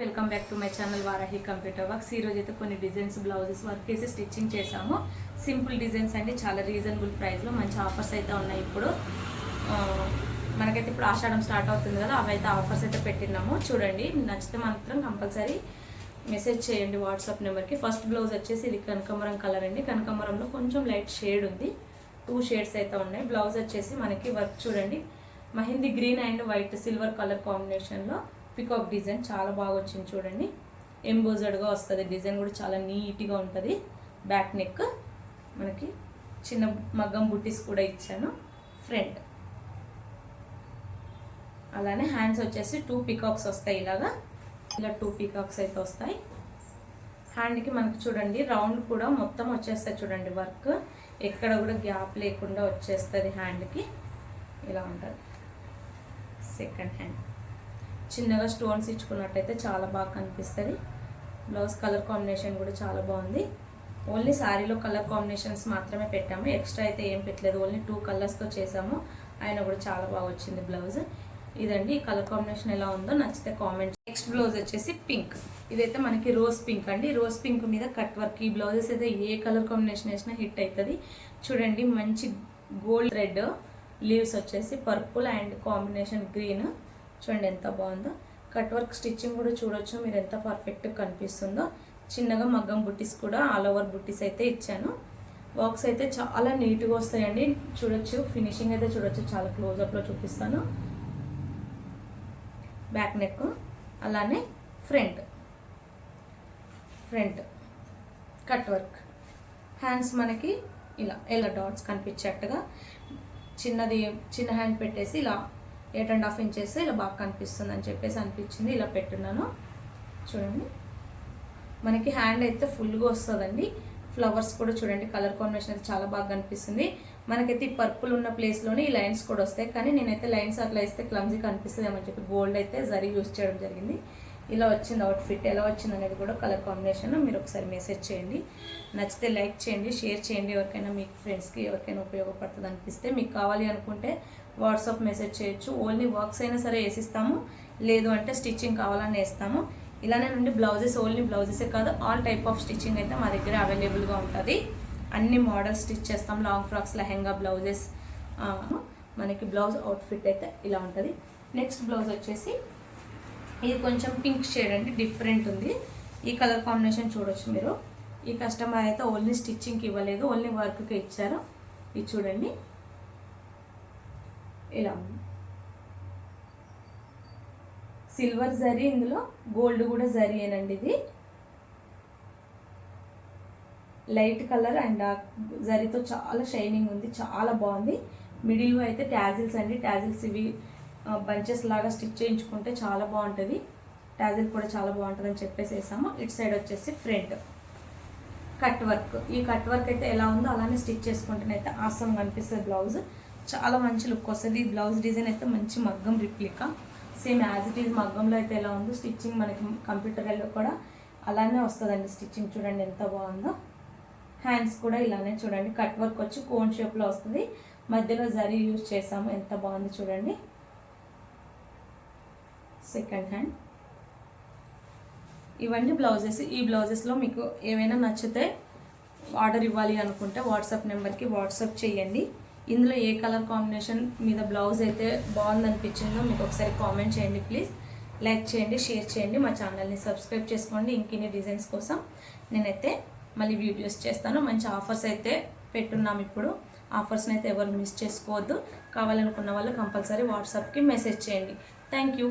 Welcome back to my channel Varahi computer works. ఈరోజు అయితే కొన్ని డిజైన్స్ బ్లౌజెస్ వర్క్ చేసి స్టిచ్చింగ్ చేసాము. సింపుల్ డిజైన్స్ అండి, చాలా రీజనబుల్ ప్రైస్లో మంచి ఆఫర్స్ అయితే ఉన్నాయి. ఇప్పుడు మనకైతే ఇప్పుడు ఆషాఢం స్టార్ట్ అవుతుంది కదా, అవైతే ఆఫర్స్ అయితే పెట్టినాము. చూడండి, నచ్చితే మాత్రం కంపల్సరీ మెసేజ్ చేయండి వాట్సాప్ నెంబర్కి. ఫస్ట్ బ్లౌజ్ వచ్చేసి ఇది కనకాంబరం కలర్ అండి. కనకాంబరంలో కొంచెం లైట్ షేడ్ ఉంది, 2 షేడ్స్ అయితే ఉన్నాయి. బ్లౌజ్ వచ్చేసి మనకి వర్క్ చూడండి, mehndi green and white silver colour కాంబినేషన్లో పికాక్ డిజైన్ చాలా బాగా వచ్చింది. చూడండి, ఎంబోజర్డ్గా వస్తుంది. డిజైన్ కూడా చాలా నీట్గా ఉంటుంది. బ్యాక్ నెక్ మనకి చిన్న మగ్గం బుట్టీస్ కూడా ఇచ్చాను. ఫ్రంట్ అలానే హ్యాండ్స్ వచ్చేసి 2 పికాక్స్ వస్తాయి. ఇలా 2 పికాక్స్ అయితే వస్తాయి. హ్యాండ్కి మనకి చూడండి రౌండ్ కూడా మొత్తం వచ్చేస్తాయి. చూడండి, వర్క్ ఎక్కడ కూడా గ్యాప్ లేకుండా వచ్చేస్తుంది. హ్యాండ్కి ఇలా ఉంటుంది. సెకండ్ హ్యాండ్ చిన్నగా స్టోన్స్ ఇచ్చుకున్నట్టయితే చాలా బాగా కనిపిస్తుంది. బ్లౌజ్ కలర్ కాంబినేషన్ కూడా చాలా బాగుంది. ఓన్లీ శారీలో కలర్ కాంబినేషన్స్ మాత్రమే పెట్టాము, ఎక్స్ట్రా అయితే ఏం పెట్టలేదు. ఓన్లీ 2 కలర్స్తో చేసాము. ఆయన కూడా చాలా బాగా వచ్చింది బ్లౌజ్. ఇదండి ఈ కలర్ కాంబినేషన్ ఎలా ఉందో నచ్చితే కామెంట్. నెక్స్ట్ బ్లౌజ్ వచ్చేసి పింక్. ఇదైతే మనకి రోజ్ పింక్ అండి. రోజ్ పింక్ మీద కట్ వర్క్. ఈ బ్లౌజెస్ అయితే ఏ కలర్ కాంబినేషన్ వేసినా హిట్ అవుతుంది. చూడండి, మంచి గోల్డ్ రెడ్ లీవ్స్ వచ్చేసి పర్పుల్ అండ్ కాంబినేషన్ గ్రీన్. చూడండి ఎంత బాగుందో. కట్ వర్క్ స్టిచ్చింగ్ కూడా చూడొచ్చు మీరు ఎంత పర్ఫెక్ట్గా కనిపిస్తుందో. చిన్నగా మగ్గం బుట్టీస్ కూడా ఆల్ ఓవర్ బుట్టీస్ అయితే ఇచ్చాను. వర్క్స్ అయితే చాలా నీట్గా వస్తాయండి. చూడొచ్చు, ఫినిషింగ్ అయితే చూడొచ్చు. చాలా క్లోజప్లో చూపిస్తాను. బ్యాక్ నెక్ అలానే ఫ్రంట్ కట్ వర్క్. హ్యాండ్స్ మనకి ఇలా డాట్స్ కనిపించేట్టుగా చిన్న హ్యాండ్ పెట్టేసి ఇలా 8.5 ఇంచెస్ ఇలా బాగా కనిపిస్తుంది అని చెప్పేసి అనిపించింది. ఇలా పెట్టున్నాను. చూడండి, మనకి హ్యాండ్ అయితే ఫుల్గా వస్తుందండి. ఫ్లవర్స్ కూడా చూడండి, కలర్ కాంబినేషన్ అయితే చాలా బాగా కనిపిస్తుంది. మనకైతే ఈ పర్పుల్ ఉన్న ప్లేస్లోనే ఈ లైన్స్ కూడా వస్తాయి. కానీ నేనైతే లైన్స్ అట్లా ఇస్తే క్లమ్జీ కనిపిస్తుంది అని చెప్పి గోల్డ్ అయితే జరీ యూజ్ చేయడం జరిగింది. ఇలా వచ్చింది అవుట్ఫిట్. ఎలా వచ్చింది అనేది కూడా కలర్ కాంబినేషన్ మీరు ఒకసారి మెసేజ్ చేయండి. నచ్చితే లైక్ చేయండి, షేర్ చేయండి. ఎవరికైనా మీ ఫ్రెండ్స్కి ఎవరికైనా ఉపయోగపడుతుంది అనిపిస్తే, మీకు కావాలి అనుకుంటే వాట్సాప్ మెసేజ్ చేయొచ్చు. ఓన్లీ వర్క్స్ అయినా సరే వేసిస్తాము, లేదు అంటే స్టిచ్చింగ్ కావాలని వేస్తాము. ఇలానే నుండి బ్లౌజెస్, ఓన్లీ బ్లౌజెసే కాదు, ఆల్ టైప్ ఆఫ్ స్టిచ్చింగ్ అయితే మా దగ్గర అవైలబుల్గా ఉంటుంది. అన్ని మోడల్స్ స్టిచ్ చేస్తాం. Long frocks, lehenga blouses. మనకి బ్లౌజ్ అవుట్ఫిట్ అయితే ఇలా ఉంటుంది. నెక్స్ట్ బ్లౌజ్ వచ్చేసి ఇది కొంచెం పింక్ షేడ్ అండి, డిఫరెంట్ ఉంది. ఈ కలర్ కాంబినేషన్ చూడొచ్చు మీరు. ఈ కస్టమర్ అయితే ఓన్లీ స్టిచ్చింగ్కి ఇవ్వలేదు, ఓన్లీ వర్క్కి ఇచ్చారు. ఇది చూడండి ఇలా ఉంది. సిల్వర్ జరీ, ఇందులో గోల్డ్ కూడా జరీ అనండి. ఇది లైట్ కలర్ అండ్ జరీతో చాలా షైనింగ్ ఉంది, చాలా బాగుంది. మిడిల్లో అయితే ట్యాజిల్స్ అండి. ట్యాజిల్స్ ఇవి బంచెస్ లాగా స్టిచ్ చేయించుకుంటే చాలా బాగుంటుంది. ట్యాజిల్ కూడా చాలా బాగుంటుంది అని చెప్పేసి వేసాము. ఇటు సైడ్ వచ్చేసి ఫ్రంట్ కట్ వర్క్. ఈ కట్ వర్క్ అయితే ఎలా ఉందో అలానే స్టిచ్ చేసుకుంటేనైతే ఆసంగా అనిపిస్తుంది. బ్లౌజ్ చాలా మంచి లుక్ వస్తుంది. ఈ బ్లౌజ్ డిజైన్ అయితే మంచి మగ్గం replica, same as it is మగ్గంలో అయితే ఎలా ఉందో స్టిచ్చింగ్ మనకి కంప్యూటర్లో కూడా అలానే వస్తుందండి స్టిచ్చింగ్. చూడండి ఎంత బాగుందో. హ్యాండ్స్ కూడా ఇలానే చూడండి, కట్ వర్క్ వచ్చి కోన్ షేప్లో వస్తుంది. మధ్యలో జరీ యూజ్ చేసాము. ఎంత బాగుంది చూడండి. Second hand. ఇవన్నీ బ్లౌజెస్. ఈ బ్లౌజెస్లో మీకు ఏమైనా నచ్చితే ఆర్డర్ ఇవ్వాలి అనుకుంటే వాట్సాప్ నెంబర్కి వాట్సాప్ చేయండి. ఇందులో ఏ కలర్ కాంబినేషన్ మీద బ్లౌజ్ అయితే బాగుంది అనిపించిందో మీకు ఒకసారి కామెంట్ చేయండి ప్లీజ్. లైక్ చేయండి, షేర్ చేయండి, మా ఛానల్ని సబ్స్క్రైబ్ చేసుకోండి. ఇంకిన్ని డిజైన్స్ కోసం నేనైతే మళ్ళీ వీడియోస్ చేస్తాను. మంచి ఆఫర్స్ అయితే పెట్టున్నాం ఇప్పుడు. ఆఫర్స్ని అయితే ఎవరు మిస్ చేసుకోవద్దు. కావాలనుకున్న వాళ్ళు కంపల్సరీ వాట్సాప్కి మెసేజ్ చేయండి. Thank you.